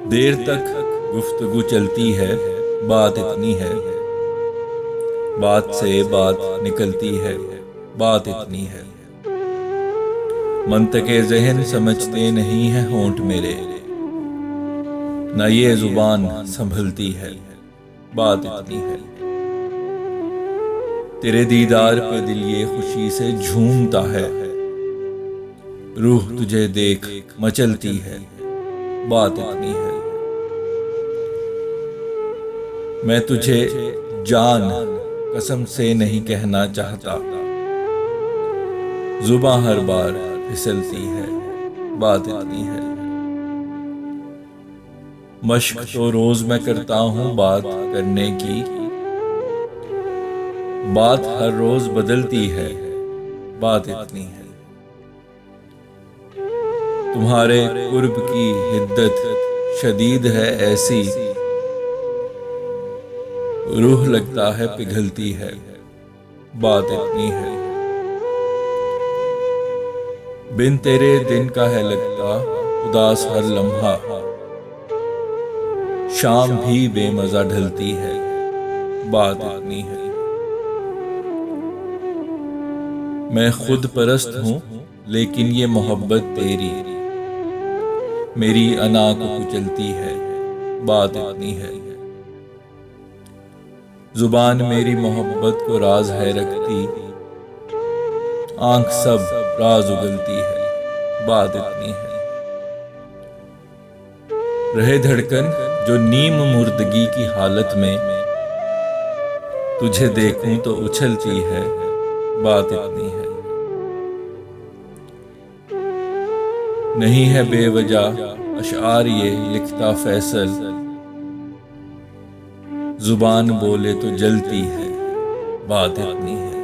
देर तक गुफ्तगू चलती है, बात इतनी है, बात से बात निकलती है, बात इतनी है। मंतके ज़हन समझते नहीं है होंठ मेरे, न ये जुबान संभलती है, बात इतनी है। तेरे दीदार पे दिल ये खुशी से झूमता है, रूह तुझे देख मचलती है, बात इतनी है। मैं तुझे जान कसम से नहीं कहना चाहता, जुबां हर बार फिसलती है, बात इतनी है। मश्क तो रोज मैं करता हूँ बात करने की, बात हर रोज बदलती है, बात इतनी है। तुम्हारे कुर्ब की हिद्दत शदीद है ऐसी, रूह लगता है पिघलती है, बात इतनी है। बिन तेरे दिन का है लगता उदास हर लम्हा, शाम भी बेमज़ा ढलती है, बात इतनी है। मैं खुद परस्त हूँ लेकिन ये मोहब्बत तेरी मेरी अना को कुचलती है, बात इतनी है। जुबान मेरी मोहब्बत को राज है रखती, आंख सब राज उगलती है, बात इतनी है। रहे धड़कन जो नीम मुर्दगी की हालत में, तुझे देखूं तो उछलती है, बात इतनी है। नहीं है बेवजह अशआर ये लिखता फैसल, जुबान बोले तो जलती है, बात इतनी है।